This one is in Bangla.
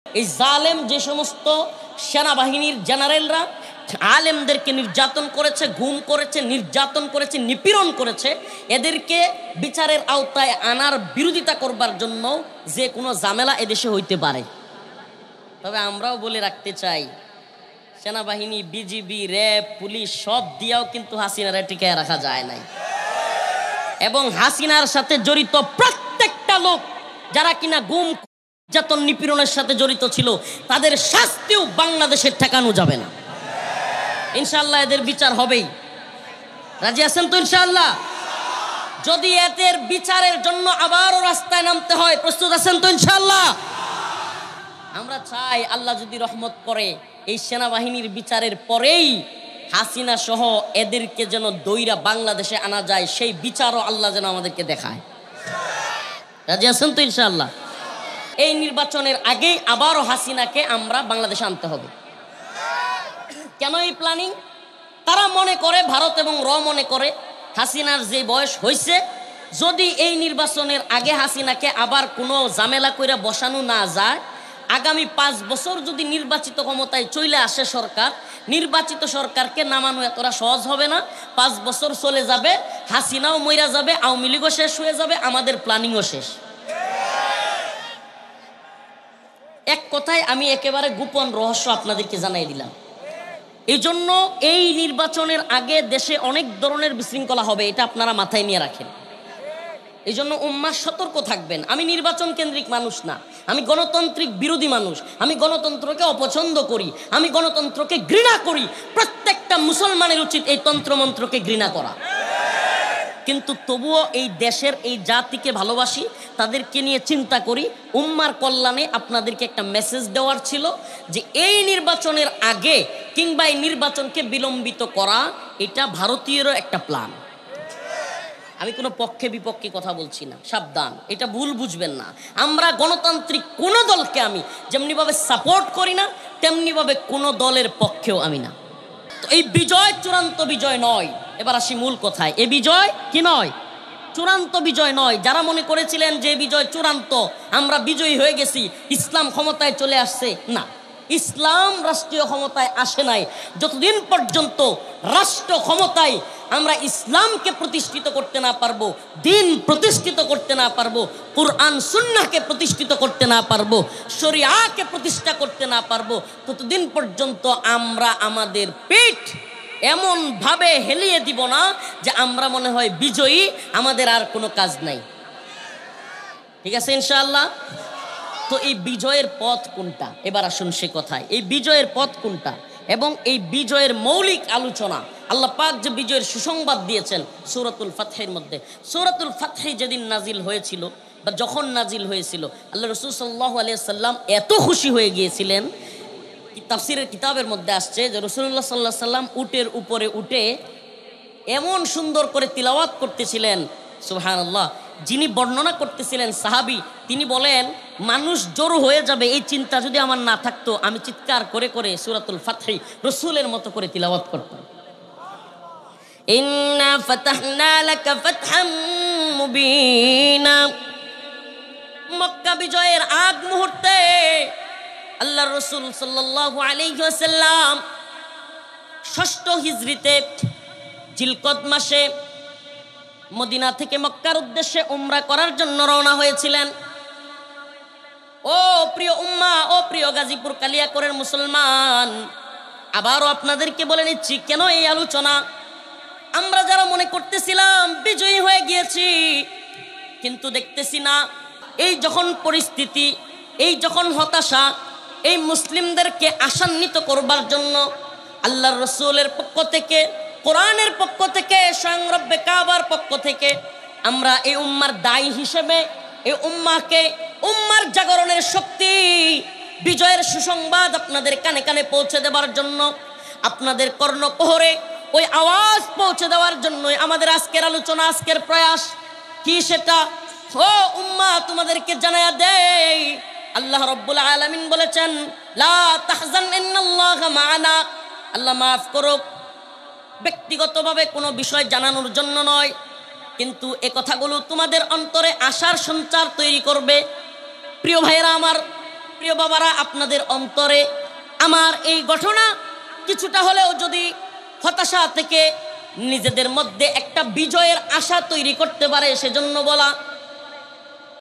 এই জালেম যে সমস্ত সেনাবাহিনীর জেনারেলরা আলেমদেরকে নির্যাতন করেছে, গুম করেছে, নির্যাতন করেছে, নিপীড়ন করেছে, এদেরকে বিচারের আওতায় আনার বিরোধিতা করবার জন্য যে কোনো ঝামেলা এদেশে হইতে পারে। তবে আমরাও বলে রাখতে চাই, সেনাবাহিনী, বিজিবি, র্যাব, পুলিশ সব দিয়েও কিন্তু হাসিনারে টিকায় রাখা যায় নাই। এবং হাসিনার সাথে জড়িত প্রত্যেকটা লোক যারা কিনা গুম, নির্যাতন, নিপীড়নের সাথে জড়িত ছিল, তাদের শাস্তিও বাংলাদেশের ঠেকানো যাবে না। ইনশাআল্লাহ এদের বিচার হবেই। রাজি আছেন তো ইনশাআল্লাহ? যদি এদের বিচারের জন্য আবারও রাস্তায় নামতে হয়, প্রস্তুত আছেন তো ইনশাআল্লাহ? আমরা চাই আল্লাহ যদি রহমত করে এই সেনাবাহিনীর বিচারের পরেই হাসিনা সহ এদেরকে যেন দইরা বাংলাদেশে আনা যায়, সেই বিচারও আল্লাহ যেন আমাদেরকে দেখায়। রাজি আছেন তো ইনশাআল্লাহ? এই নির্বাচনের আগেই আবারও হাসিনাকে আমরা বাংলাদেশে আনতে হবে। কেন এই প্ল্যানিং? তারা মনে করে, ভারত এবং মনে করে হাসিনার যে বয়স হয়েছে, যদি এই নির্বাচনের আগে হাসিনাকে আবার কোনো ঝামেলা করে বসানো না যায়, আগামী 5 বছর যদি নির্বাচিত ক্ষমতায় চলে আসে সরকার, নির্বাচিত সরকারকে নামানো এতটা সহজ হবে না। 5 বছর চলে যাবে, হাসিনাও মইরা যাবে, আওয়ামী লীগও শেষ হয়ে যাবে, আমাদের প্ল্যানিংও শেষ। এক কথায় আমি একেবারে গোপন রহস্য আপনাদেরকে জানাই দিলাম। এই জন্য এই নির্বাচনের আগে দেশে অনেক ধরনের বিশৃঙ্খলা হবে, এটা আপনারা মাথায় নিয়ে রাখেন। এই জন্য উম্মাহ সতর্ক থাকবেন। আমি নির্বাচন কেন্দ্রিক মানুষ না, আমি গণতান্ত্রিক বিরোধী মানুষ, আমি গণতন্ত্রকে অপছন্দ করি, আমি গণতন্ত্রকে ঘৃণা করি। প্রত্যেকটা মুসলমানের উচিত এই তন্ত্রমন্ত্রকে ঘৃণা করা। কিন্তু তবুও এই দেশের এই জাতিকে ভালোবাসি, তাদেরকে নিয়ে চিন্তা করি। উম্মার কল্যাণে আপনাদেরকে একটা মেসেজ দেওয়ার ছিল যে এই নির্বাচনের আগে কিংবা এই নির্বাচনকে বিলম্বিত করা, এটা ভারতীয়রও একটা প্ল্যান। আমি কোনো পক্ষে বিপক্ষে কথা বলছি না, সাবধান, এটা ভুল বুঝবেন না। আমরা গণতান্ত্রিক কোনো দলকে আমি যেমনিভাবে সাপোর্ট করি না, তেমনিভাবে কোনো দলের পক্ষেও আমি না। তো এই বিজয় চূড়ান্ত বিজয় নয়। এবার আসি মূল কথায়, এ বিজয় কি নয়? চূড়ান্ত বিজয় নয়। যারা মনে করেছিলেন যে বিজয় চূড়ান্ত, আমরা বিজয়ী হয়ে গেছি, ইসলাম ক্ষমতায় চলে আসছে, না, ইসলাম রাষ্ট্রীয় ক্ষমতায় আসে নাই। যতদিন পর্যন্ত রাষ্ট্র ক্ষমতায় আমরা ইসলামকে প্রতিষ্ঠিত করতে না পারবো, দিন প্রতিষ্ঠিত করতে না পারবো, কুরআন সুন্নাহকে প্রতিষ্ঠিত করতে না পারবো, শরিয়াকে প্রতিষ্ঠা করতে না পারবো, ততদিন পর্যন্ত আমরা আমাদের পিঠ এমন ভাবে হেলিয়ে দিব না যে আমরা মনে হয় বিজয়ী, আমাদের আর কোনো কাজ নাই। ঠিক আছে ইনশাআল্লাহ? তো এই বিজয়ের পথ কোনটা? এবার আসুন সে কথায়, এই বিজয়ের পথ কোনটা এবং এই বিজয়ের মৌলিক আলোচনা। আল্লাহ পাক যে বিজয়ের সুসংবাদ দিয়েছেন সূরাতুল ফাতহের মধ্যে। সূরাতুল ফাতহে যেদিন নাজিল হয়েছিল বা যখন নাজিল হয়েছিল, আল্লাহ রাসূল সাল্লাল্লাহু আলাইহি সাল্লাম এত খুশি হয়ে গিয়েছিলেন, তাফসীরের কিতাবের মধ্যে আসছে যে রাসূলুল্লাহ সাল্লাল্লাহু আলাইহি সাল্লাম উটের উপরে উঠে এমন সুন্দর করে তিলাওয়াত করতেছিলেন, সুবহানাল্লাহ। যিনি বর্ণনা করতেছিলেন সাহাবী, তিনি বলেন মানুষ জড়ো হয়ে যাবে এই চিন্তা যদি আমার না থাকতো, আমি চিৎকার করে করে সূরাতুল ফাতহি রাসূলের মতো করে তিলাওয়াত করতাম। ইন্না ফাতাহনা লাকা ফাতহাম মুবিনা। মক্কা বিজয়ের আগ মুহূর্তে আল্লাহর রাসূল সাল্লাল্লাহু আলাইহি ওয়াসাল্লাম ৬ষ্ঠ হিজরিতে জিলকদ মাসে মদিনা থেকে মক্কার উদ্দেশ্যে উমরা করার জন্য রওনা হয়েছিলেন। ও প্রিয় উম্মাহ, ও প্রিয় গাজীপুর কালিয়াকৈরের মুসলমান, আবারও আপনাদেরকে বলে নিচ্ছি, কেন এই আলোচনা? আমরা যারা মনে করতেছিলাম বিজয়ী হয়ে গিয়েছি, কিন্তু দেখতেছি না, এই যখন পরিস্থিতি, এই যখন হতাশা, এই মুসলিমদেরকে আশান্বিত করবার জন্য আল্লাহর রাসূলের পক্ষ থেকে, কোরআনের পক্ষ থেকে, স্বয়ং রব্বে কাবার পক্ষ থেকে আমরা এই উম্মার দায়ী হিসেবে এই উম্মাকে, উম্মার জাগরণের শক্তি, বিজয়ের সুসংবাদ আপনাদের কানে কানে পৌঁছে দেওয়ার জন্য, আপনাদের কর্ণকুহরে ওই আওয়াজ পৌঁছে দেওয়ার জন্যই আমাদের আজকের আলোচনা, আজকের প্রয়াস। কি সেটা? ও উম্মাহ, তোমাদেরকে জানায়া দেই, আল্লাহ রাব্বুল আলামিন বলেছেন লা তাহজান ইন্নাল্লাহা মা'ানা। আল্লাহ মাফ করো, ব্যক্তিগতভাবে কোনো বিষয় জানানোর জন্য নয়, কিন্তু এ কথাগুলো তোমাদের অন্তরে আশার সঞ্চার তৈরি করবে। প্রিয় ভাইয়েরা আমার, প্রিয় বাবারা, আপনাদের অন্তরে আমার এই ঘটনা কিছুটা হলেও যদি হতাশা থেকে নিজেদের মধ্যে একটা বিজয়ের আশা তৈরি করতে পারে, সেজন্য বলা।